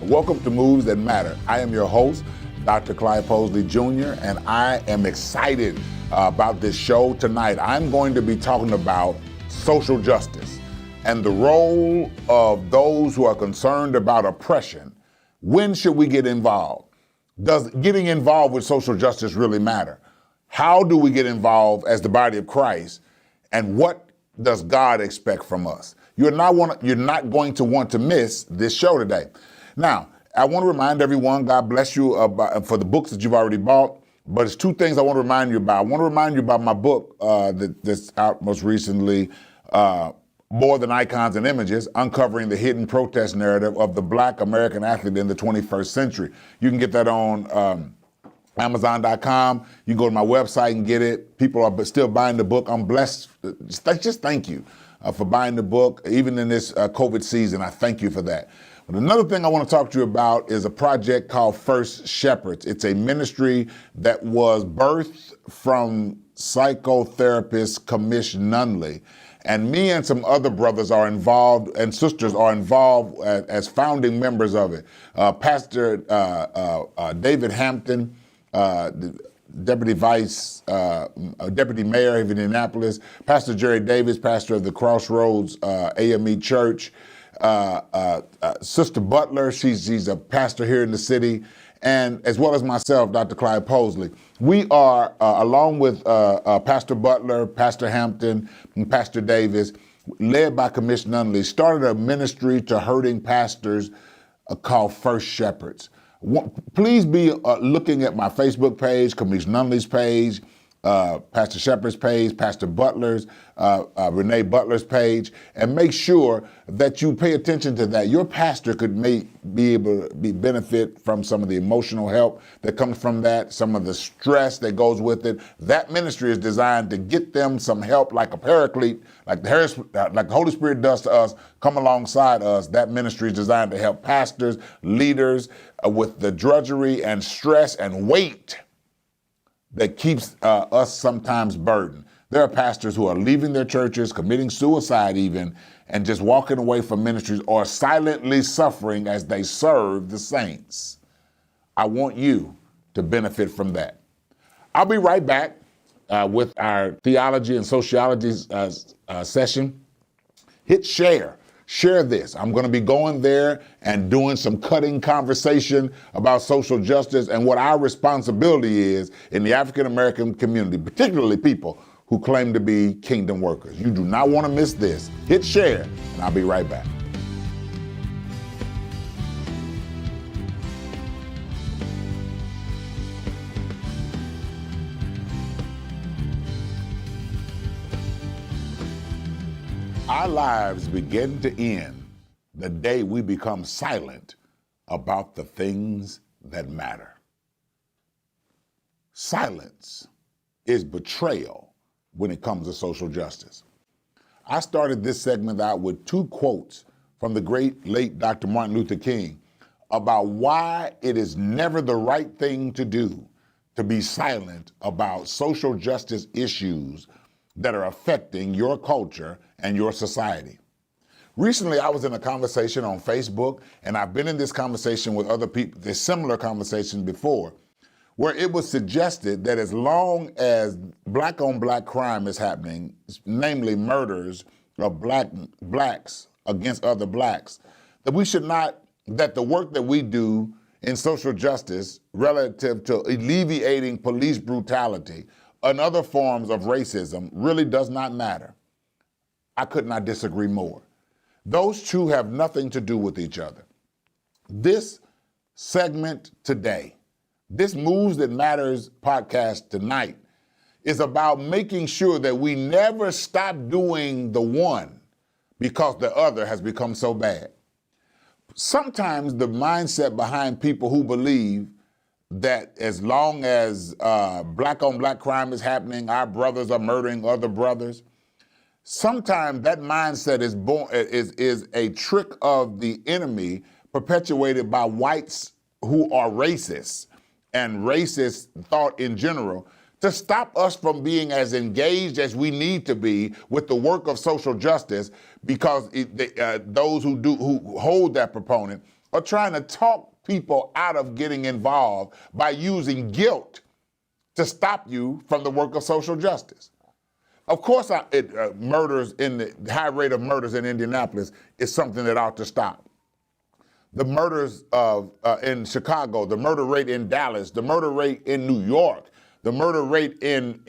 Welcome to Moves That Matter. I am your host, Dr. Clyde Posley Jr., and I am excited about this show tonight. I'm going to be talking about social justice and the role of those who are concerned about oppression. When should we get involved? Does getting involved with social justice really matter? How do we get involved as the body of Christ? And what does God expect from us? You're not going to want to miss this show today. Now, I want to remind everyone, God bless you for the books that you've already bought, but it's two things I want to remind you about. I want to remind you about my book that's out most recently, More Than Icons and Images, Uncovering the Hidden Protest Narrative of the Black American Athlete in the 21st Century. You can get that on Amazon.com. You can go to my website and get it. People are still buying the book. I'm blessed. Just thank you for buying the book. Even in this COVID season, I thank you for that. But another thing I want to talk to you about is a project called First Shepherds. It's a ministry that was birthed from psychotherapist Kamish Nunley. And me and some other brothers are involved and sisters are involved as founding members of it. Pastor David Hampton, Deputy Mayor of Indianapolis, Pastor Jerry Davis, pastor of the Crossroads AME Church, Sister Butler, she's a pastor here in the city, and as well as myself, Dr. Clyde Posley. We are, along with Pastor Butler, Pastor Hampton, and Pastor Davis, led by Commissioner Nunley, started a ministry to hurting pastors called First Shepherds. Please be looking at my Facebook page, Commissioner Nunley's page, Pastor Shepard's page, Pastor Butler's, Renee Butler's page, and make sure that you pay attention to that. Your pastor could be able to benefit from some of the emotional help that comes from that, some of the stress that goes with it. That ministry is designed to get them some help, like a paraclete, like the Holy Spirit does to us, come alongside us. That ministry is designed to help pastors, leaders with the drudgery and stress and weight that keeps us sometimes burdened. There are pastors who are leaving their churches, committing suicide even, and just walking away from ministries or silently suffering as they serve the saints. I want you to benefit from that. I'll be right back with our theology and sociology session. Hit share. Share this. I'm going to be going there and doing some cutting conversation about social justice and what our responsibility is in the African American community, particularly people who claim to be kingdom workers. You do not want to miss this. Hit share, and I'll be right back. Our lives begin to end the day we become silent about the things that matter. Silence is betrayal when it comes to social justice. I started this segment out with two quotes from the great late Dr. Martin Luther King about why it is never the right thing to do to be silent about social justice issues that are affecting your culture and your society. Recently, I was in a conversation on Facebook, and I've been in this conversation with other people, this similar conversation before, where it was suggested that as long as black-on-black crime is happening, namely murders of blacks against other blacks, that the work that we do in social justice relative to alleviating police brutality and other forms of racism really does not matter. I could not disagree more. Those two have nothing to do with each other. This segment today, this Moves That Matters podcast tonight, is about making sure that we never stop doing the one because the other has become so bad. Sometimes the mindset behind people who believe that as long as black-on-black crime is happening, our brothers are murdering other brothers. Sometimes that mindset is a trick of the enemy perpetuated by whites who are racist and racist thought in general to stop us from being as engaged as we need to be with the work of social justice, because those who hold that proponent are trying to talk people out of getting involved by using guilt to stop you from the work of social justice. Of course, murders in the high rate of murders in Indianapolis is something that ought to stop. The murders in Chicago, the murder rate in Dallas, the murder rate in New York, the murder rate in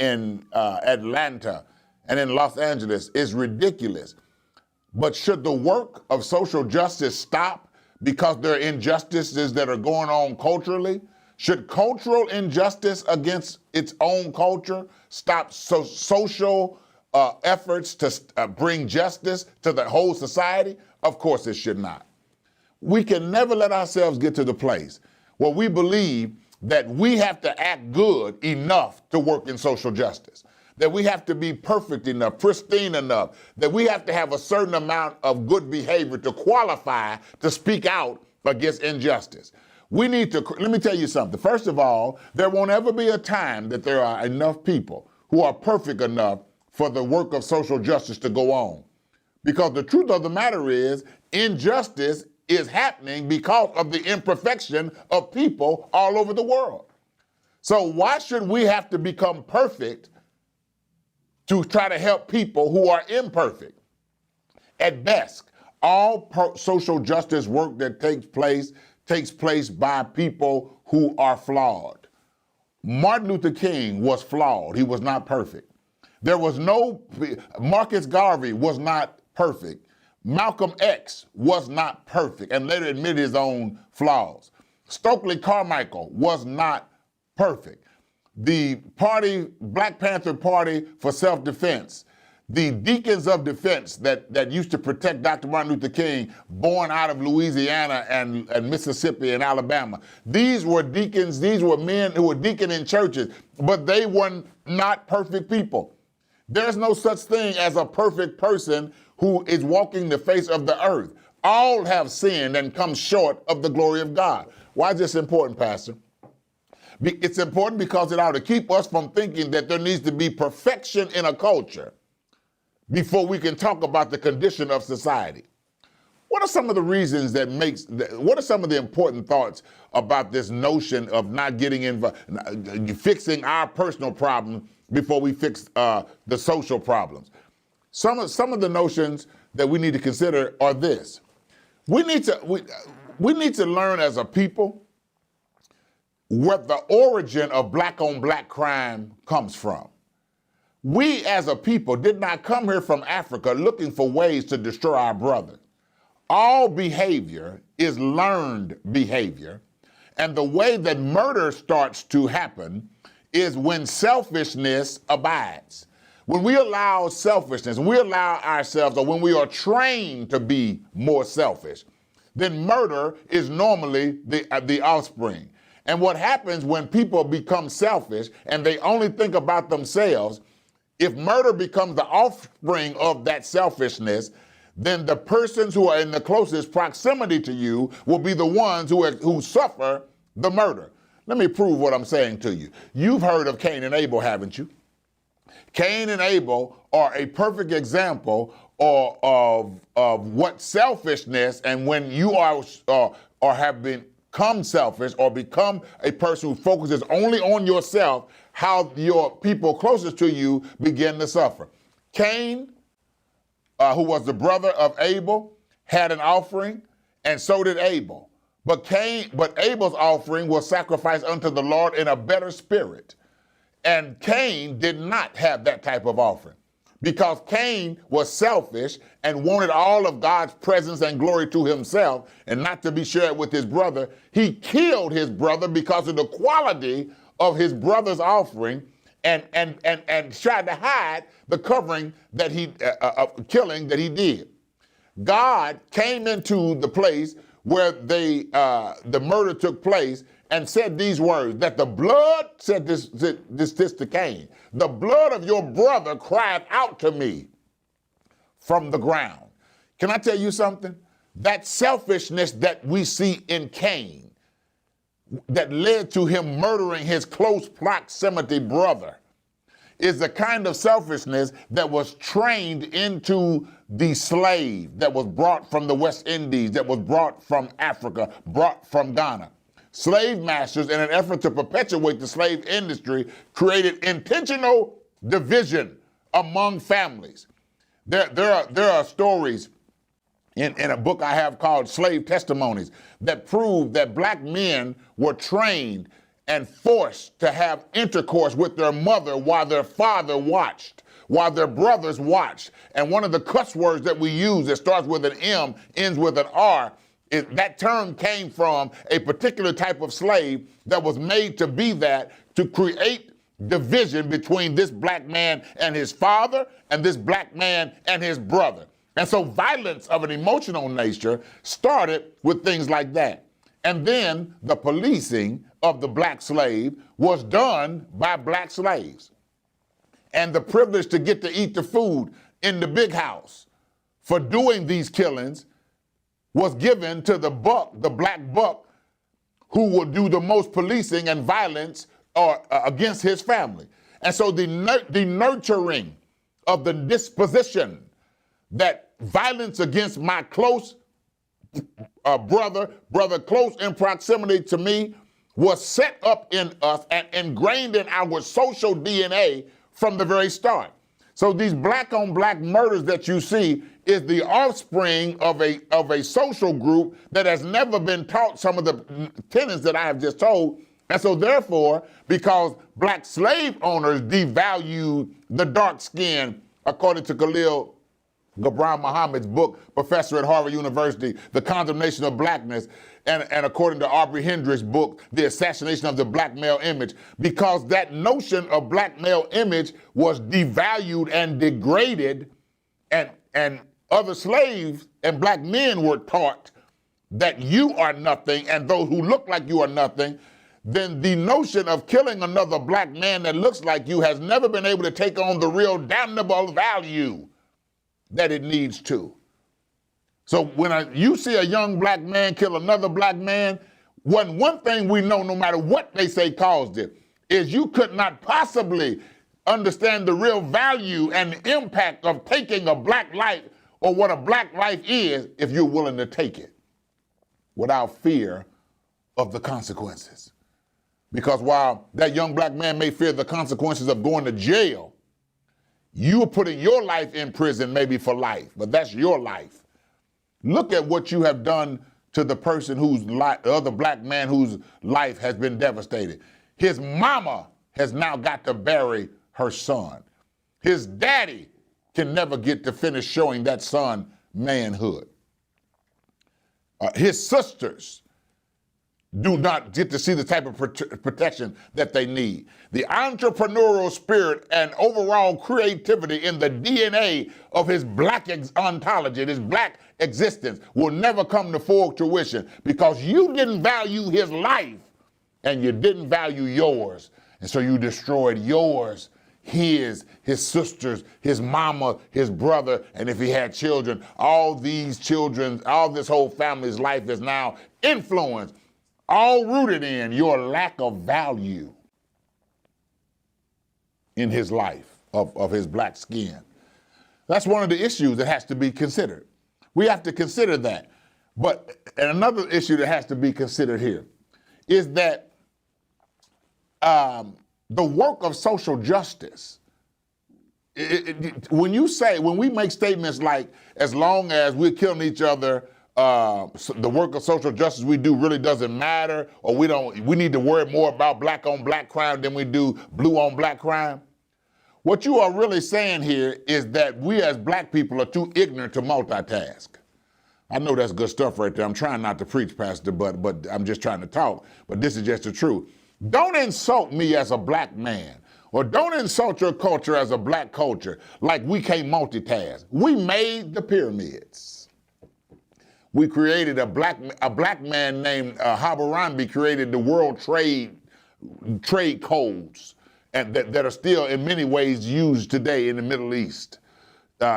Atlanta and in Los Angeles is ridiculous. But should the work of social justice stop because there are injustices that are going on culturally? Should cultural injustice against its own culture stop social efforts to bring justice to the whole society? Of course it should not. We can never let ourselves get to the place where we believe that we have to act good enough to work in social justice, that we have to be perfect enough, pristine enough, that we have to have a certain amount of good behavior to qualify to speak out against injustice. We need to, let me tell you something. First of all, there won't ever be a time that there are enough people who are perfect enough for the work of social justice to go on. Because the truth of the matter is, injustice is happening because of the imperfection of people all over the world. So why should we have to become perfect to try to help people who are imperfect? At best, all social justice work that takes place by people who are flawed. Martin Luther King was flawed. He was not perfect. Marcus Garvey was not perfect. Malcolm X was not perfect and later admitted his own flaws. Stokely Carmichael was not perfect. The Black Panther Party for Self-Defense, the Deacons of Defense that used to protect Dr. Martin Luther King, born out of Louisiana and Mississippi and Alabama. These were deacons, these were men who were deacon in churches, but they were not perfect people. There's no such thing as a perfect person who is walking the face of the earth. All have sinned and come short of the glory of God. Why is this important, Pastor? It's important because it ought to keep us from thinking that there needs to be perfection in a culture before we can talk about the condition of society. What are some of the reasons what are some of the important thoughts about this notion of not getting involved, fixing our personal problems before we fix the social problems? Some of the notions that we need to consider are this. We need to learn as a people what the origin of black-on-black crime comes from. We as a people did not come here from Africa looking for ways to destroy our brothers. All behavior is learned behavior, and the way that murder starts to happen is when selfishness abides. When we allow selfishness, when we allow ourselves, or when we are trained to be more selfish, then murder is normally the offspring. And what happens when people become selfish and they only think about themselves, if murder becomes the offspring of that selfishness, then the persons who are in the closest proximity to you will be the ones who suffer the murder. Let me prove what I'm saying to you. You've heard of Cain and Abel, haven't you? Cain and Abel are a perfect example of what selfishness, and when you are or have become selfish or become a person who focuses only on yourself, how your people closest to you begin to suffer. Cain, who was the brother of Abel, had an offering, and so did Abel. But Abel's offering was sacrificed unto the Lord in a better spirit. And Cain did not have that type of offering because Cain was selfish and wanted all of God's presence and glory to himself and not to be shared with his brother. He killed his brother because of the quality of his brother's offering and tried to hide the covering that killing that he did. God came into the place where the murder took place and said these words, that the blood, said this to Cain, the blood of your brother cried out to me from the ground. Can I tell you something? That selfishness that we see in Cain, that led to him murdering his close proximity brother, is the kind of selfishness that was trained into the slave that was brought from the West Indies, that was brought from Africa, brought from Ghana. Slave masters, in an effort to perpetuate the slave industry, created intentional division among families. There are stories in a book I have called Slave Testimonies that prove that black men were trained and forced to have intercourse with their mother while their father watched, while their brothers watched. And one of the cuss words that we use that starts with an M, ends with an R, that term came from a particular type of slave that was made to be that, to create division between this black man and his father and this black man and his brother. And so violence of an emotional nature started with things like that. And then the policing of the black slave was done by black slaves. And the privilege to get to eat the food in the big house for doing these killings was given to the buck, the black buck, who would do the most policing and violence against his family. And so the nurturing of the disposition that violence against my close brother close in proximity to me, was set up in us and ingrained in our social DNA from the very start. So these black on black murders that you see is the offspring of a social group that has never been taught some of the tenets that I have just told. And so therefore, because black slave owners devalued the dark skin, according to Khalil Gibran Muhammad's book, professor at Harvard University, The Condemnation of Blackness, and according to Aubrey Hendrick's book, The Assassination of the Black Male Image, because that notion of black male image was devalued and degraded, and other slaves and black men were taught that you are nothing and those who look like you are nothing, then the notion of killing another black man that looks like you has never been able to take on the real damnable value that it needs to. So when you see a young black man kill another black man, one thing we know, no matter what they say caused it, is you could not possibly understand the real value and the impact of taking a black life or what a black life is if you're willing to take it without fear of the consequences. Because while that young black man may fear the consequences of going to jail, you are putting your life in prison maybe for life, but that's your life. Look at what you have done to the person the other black man whose life has been devastated. His mama has now got to bury her son. His daddy can never get to finish showing that son manhood. His sisters do not get to see the type of protection that they need. The entrepreneurial spirit and overall creativity in the DNA of his black ontology, his black existence, will never come to full fruition because you didn't value his life and you didn't value yours. And so you destroyed yours, his sisters, his mama, his brother, and if he had children, all these children, all this whole family's life is now influenced, all rooted in your lack of value in his life, of his black skin. That's one of the issues that has to be considered. We have to consider that. But another issue that has to be considered here is that the work of social justice, when we make statements like, as long as we're killing each other, the work of social justice we do really doesn't matter, or we need to worry more about black on black crime than we do blue on black crime. What you are really saying here is that we as black people are too ignorant to multitask. I know that's good stuff right there. I'm trying not to preach, Pastor, but I'm just trying to talk. But this is just the truth. Don't insult me as a black man, or don't insult your culture as a black culture like we can't multitask. We made the pyramids. We created a black man named Hammurabi created the world trade codes, and that are still in many ways used today in the Middle East.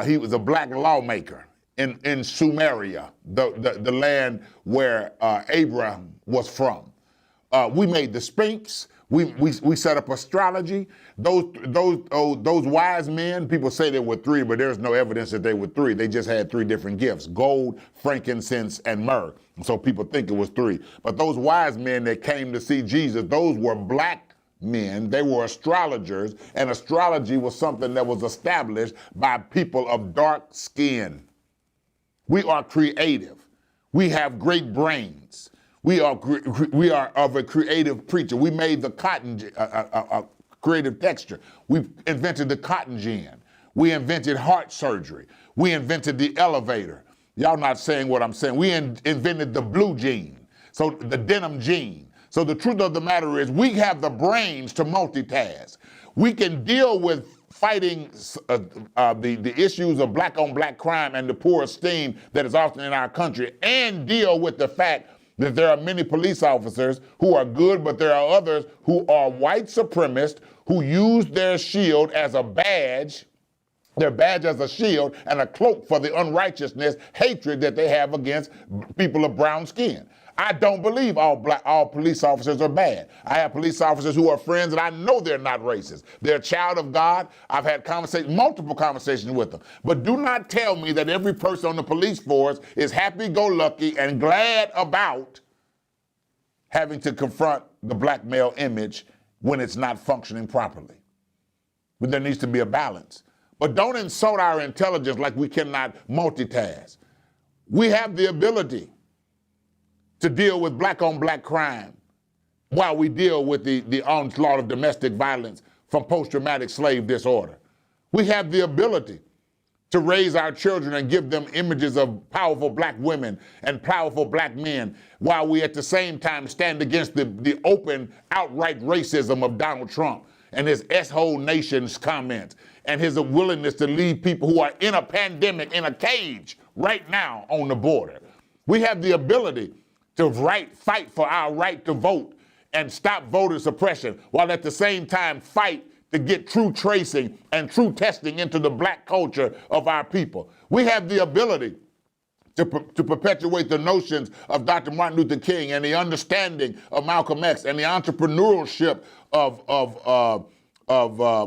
He was a black lawmaker in Sumeria, the land where Abraham was from. We made the Sphinx. We set up astrology. Those wise men, people say there were three, but there's no evidence that they were three. They just had three different gifts: gold, frankincense, and myrrh. So people think it was three. But those wise men that came to see Jesus, those were black men. They were astrologers, and astrology was something that was established by people of dark skin. We are creative. We have great brains. We are of a creative preacher. We made the cotton creative texture. We invented the cotton gin. We invented heart surgery. We invented the elevator. Y'all not saying what I'm saying. We invented the blue jean, so the denim jean. So the truth of the matter is, we have the brains to multitask. We can deal with fighting the issues of black-on-black crime and the poor esteem that is often in our country, and deal with the fact that there are many police officers who are good, but there are others who are white supremacists who use their shield as a badge, their badge as a shield and a cloak for the unrighteousness, hatred that they have against people of brown skin. I don't believe all police officers are bad. I have police officers who are friends, and I know they're not racist. They're a child of God. I've had multiple conversations with them. But do not tell me that every person on the police force is happy-go-lucky and glad about having to confront the black male image when it's not functioning properly. But there needs to be a balance. But don't insult our intelligence like we cannot multitask. We have the ability to deal with black-on-black crime while we deal with the onslaught of domestic violence from post-traumatic slave disorder. We have the ability to raise our children and give them images of powerful black women and powerful black men, while we at the same time stand against the open, outright racism of Donald Trump and his S-hole nation's comments and his willingness to leave people who are in a pandemic in a cage right now on the border. We have the ability to fight for our right to vote and stop voter suppression, while at the same time fight to get true tracing and true testing into the black culture of our people. We have the ability to perpetuate the notions of Dr. Martin Luther King and the understanding of Malcolm X and the entrepreneurship of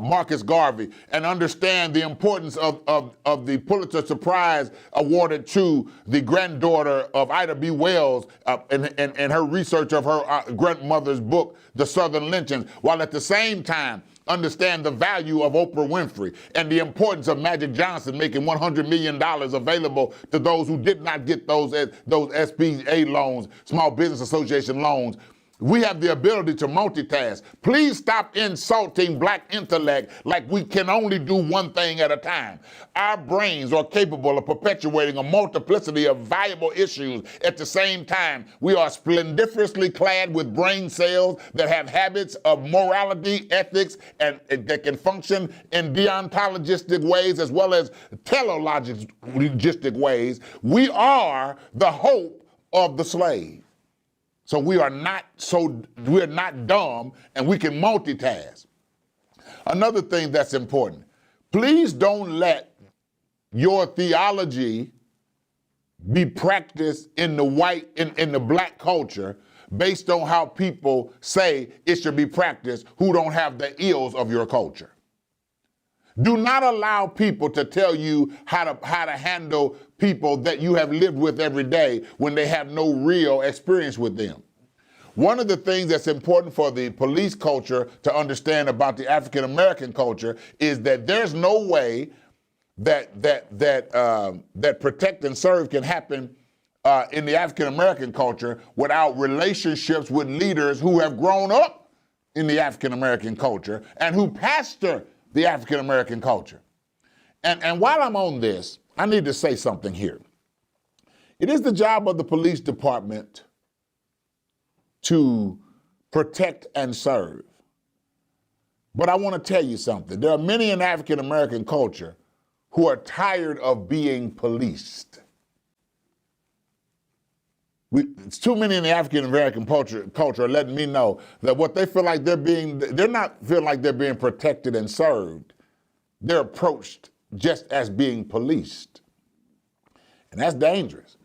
Marcus Garvey, and understand the importance of the Pulitzer Prize awarded to the granddaughter of Ida B. Wells in her research of her grandmother's book, The Southern Lynchings, while at the same time understand the value of Oprah Winfrey and the importance of Magic Johnson making $100 million available to those who did not get those SBA loans, Small Business Association loans. We have the ability to multitask. Please stop insulting black intellect like we can only do one thing at a time. Our brains are capable of perpetuating a multiplicity of valuable issues at the same time. We are splendiferously clad with brain cells that have habits of morality, ethics, and that can function in deontologistic ways as well as teleologistic ways. We are the hope of the slave. So we're not dumb, and we can multitask. Another thing that's important, please don't let your theology be practiced in the black culture based on how people say it should be practiced who don't have the ills of your culture. Do not allow people to tell you how to handle people that you have lived with every day when they have no real experience with them. One of the things that's important for the police culture to understand about the African American culture is that there's no way that protect and serve can happen in the African American culture without relationships with leaders who have grown up in the African American culture and who pastor the African American culture. And while I'm on this, I need to say something here. It is the job of the police department to protect and serve. But I want to tell you something. There are many in African American culture who are tired of being policed. It's too many in the African American culture are letting me know that what they feel like they're not feeling like they're being protected and served. They're approached just as being policed. And that's dangerous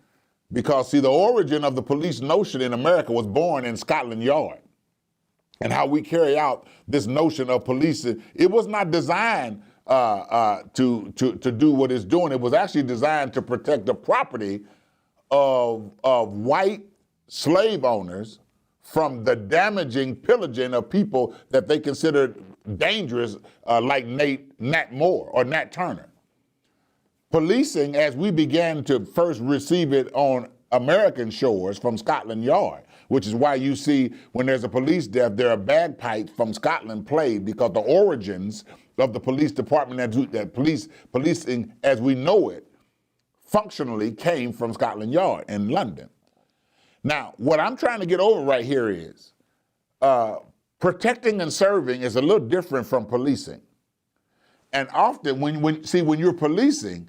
because, see, the origin of the police notion in America was born in Scotland Yard. and how we carry out this notion of policing. It was not designed to do what it's doing. It was actually designed to protect the property of white slave owners from the damaging pillaging of people that they considered dangerous, like Nat Moore or Nat Turner. Policing, as we began to first receive it on American shores from Scotland Yard, which is why you see when there's a police death, there are bagpipes from Scotland played, because the origins of the police department, policing as we know it, functionally came from Scotland Yard in London. Now, what I'm trying to get over right here is protecting and serving is a little different from policing. And often when you're policing,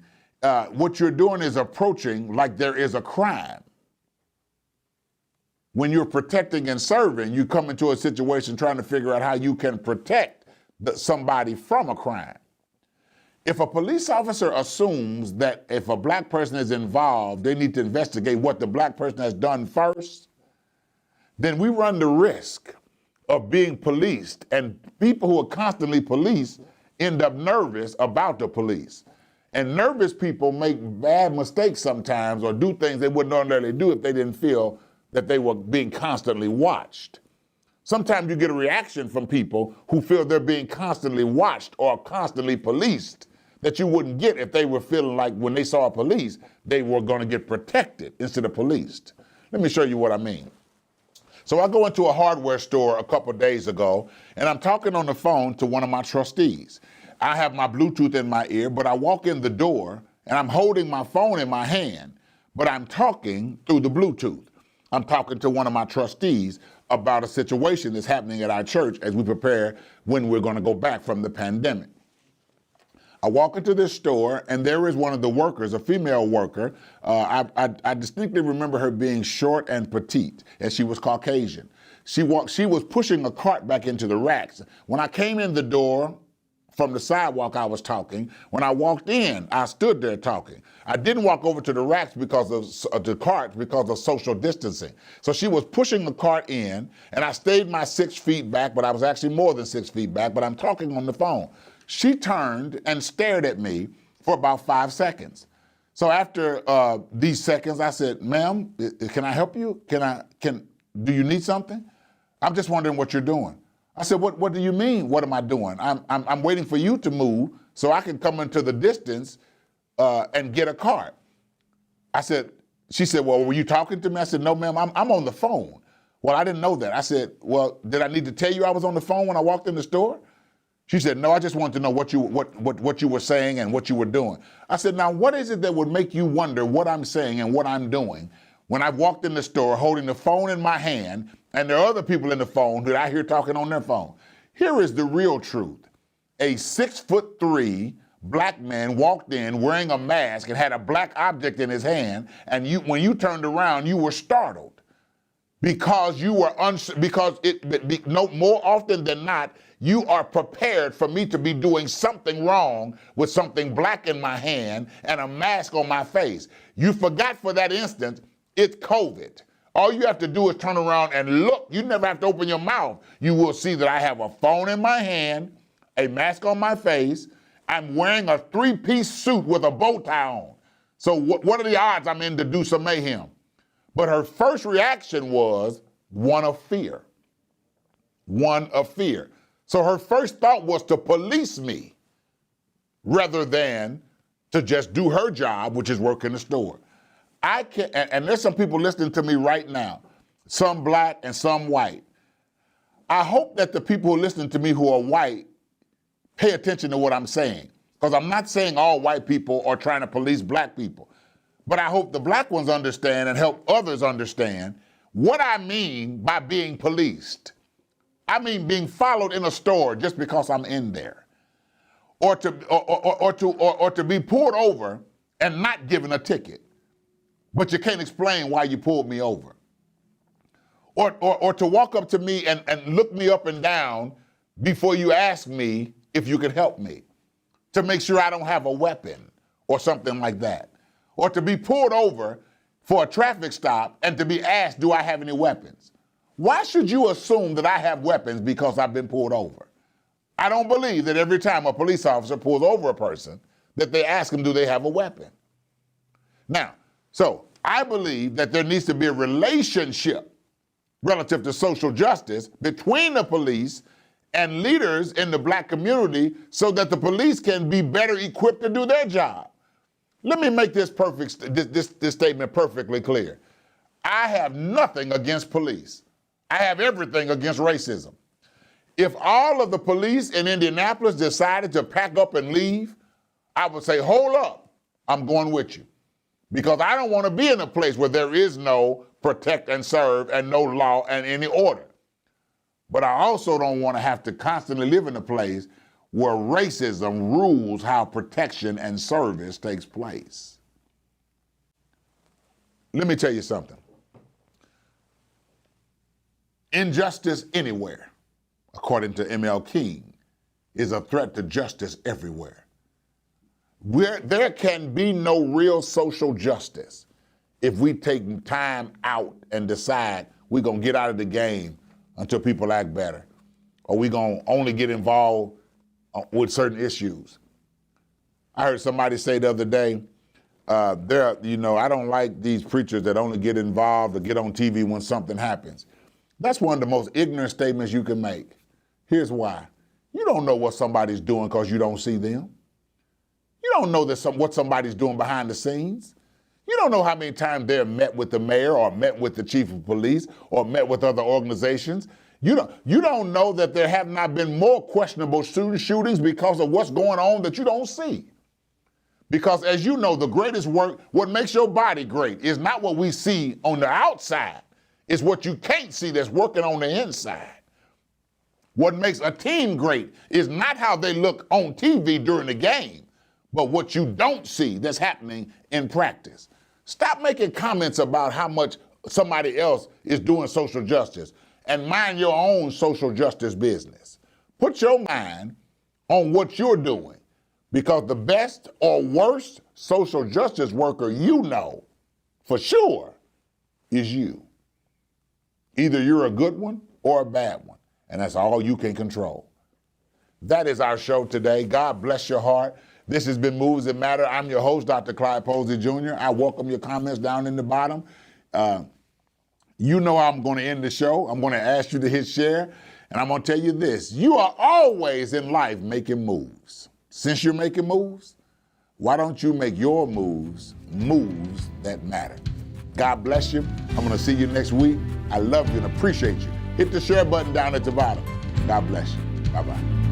what you're doing is approaching like there is a crime. When you're protecting and serving, you come into a situation trying to figure out how you can protect somebody from a crime. If a police officer assumes that if a black person is involved, they need to investigate what the black person has done first, then we run the risk of being policed, and people who are constantly policed end up nervous about the police. And nervous people make bad mistakes sometimes, or do things they wouldn't ordinarily do if they didn't feel that they were being constantly watched. Sometimes you get a reaction from people who feel they're being constantly watched or constantly policed that you wouldn't get if they were feeling like when they saw police, they were going to get protected instead of policed. Let me show you what I mean. So I go into a hardware store a couple of days ago, and I'm talking on the phone to one of my trustees. I have my Bluetooth in my ear, but I walk in the door, and I'm holding my phone in my hand, but I'm talking through the Bluetooth. I'm talking to one of my trustees about a situation that's happening at our church as we prepare when we're going to go back from the pandemic. I walk into this store, and there is one of the workers, a female worker. I distinctly remember her being short and petite, and she was Caucasian. She was pushing a cart back into the racks. When I came in the door from the sidewalk, I was talking. When I walked in, I stood there talking. I didn't walk over to the racks because of the carts because of social distancing. So she was pushing the cart in, and I stayed my 6 feet back, but I was actually more than 6 feet back, but I'm talking on the phone. She turned and stared at me for about 5 seconds. So after these seconds, I said, "Ma'am, can I help you? Do you need something? I'm just wondering what you're doing." I said, "What do you mean? What am I doing? I'm waiting for you to move so I can come into the distance and get a cart." She said, "Well, were you talking to me?" I said, "No, ma'am, I'm on the phone." "Well, I didn't know that." I said, "Well, did I need to tell you I was on the phone when I walked in the store?" She said, "No, I just wanted to know what you were saying and what you were doing." I said, "Now, what is it that would make you wonder what I'm saying and what I'm doing when I walked in the store holding the phone in my hand and there are other people in the phone that I hear talking on their phone?" Here is the real truth. A 6'3" black man walked in wearing a mask and had a black object in his hand, and when you turned around, you were startled because you were more often than not, you are prepared for me to be doing something wrong with something black in my hand and a mask on my face. You forgot for that instant, it's COVID. All you have to do is turn around and look. You never have to open your mouth. You will see that I have a phone in my hand, a mask on my face. I'm wearing a 3-piece suit with a bow tie on. So what are the odds I'm in to do some mayhem? But her first reaction was one of fear. One of fear. So her first thought was to police me rather than to just do her job, which is work in the store. And there's some people listening to me right now, some black and some white. I hope that the people who are listening to me who are white pay attention to what I'm saying, because I'm not saying all white people are trying to police black people. But I hope the black ones understand and help others understand what I mean by being policed. I mean being followed in a store just because I'm in there, or to be pulled over and not given a ticket, but you can't explain why you pulled me over, or to walk up to me and look me up and down before you ask me if you could help me, to make sure I don't have a weapon or something like that, or to be pulled over for a traffic stop and to be asked, do I have any weapons? Why should you assume that I have weapons because I've been pulled over? I don't believe that every time a police officer pulls over a person that they ask them, do they have a weapon? Now, so I believe that there needs to be a relationship relative to social justice between the police and leaders in the black community so that the police can be better equipped to do their job. Let me make this statement perfectly clear. I have nothing against police. I have everything against racism. If all of the police in Indianapolis decided to pack up and leave, I would say, hold up, I'm going with you. Because I don't want to be in a place where there is no protect and serve and no law and any order. But I also don't want to have to constantly live in a place where racism rules how protection and service takes place. Let me tell you something. Injustice anywhere, according to M.L. King, is a threat to justice everywhere. There can be no real social justice if we take time out and decide we're going to get out of the game until people act better, or we're going to only get involved with certain issues. I heard somebody say the other day, I don't like these preachers that only get involved or get on TV when something happens. That's one of the most ignorant statements you can make. Here's why. You don't know what somebody's doing because you don't see them. You don't know what somebody's doing behind the scenes. You don't know how many times they're met with the mayor or met with the chief of police or met with other organizations. You don't know that there have not been more questionable shootings because of what's going on that you don't see. Because as you know, the greatest work, what makes your body great is not what we see on the outside. It's what you can't see that's working on the inside. What makes a team great is not how they look on TV during the game, but what you don't see that's happening in practice. Stop making comments about how much somebody else is doing social justice and mind your own social justice business. Put your mind on what you're doing, because the best or worst social justice worker you know for sure is you. Either you're a good one or a bad one, and that's all you can control. That is our show today. God bless your heart. This has been Moves That Matter. I'm your host, Dr. Clyde Posley Jr. I welcome your comments down in the bottom. You know I'm going to end the show. I'm going to ask you to hit share, and I'm going to tell you this. You are always in life making moves. Since you're making moves, why don't you make your moves that matter? God bless you. I'm going to see you next week. I love you and appreciate you. Hit the share button down at the bottom. God bless you. Bye-bye.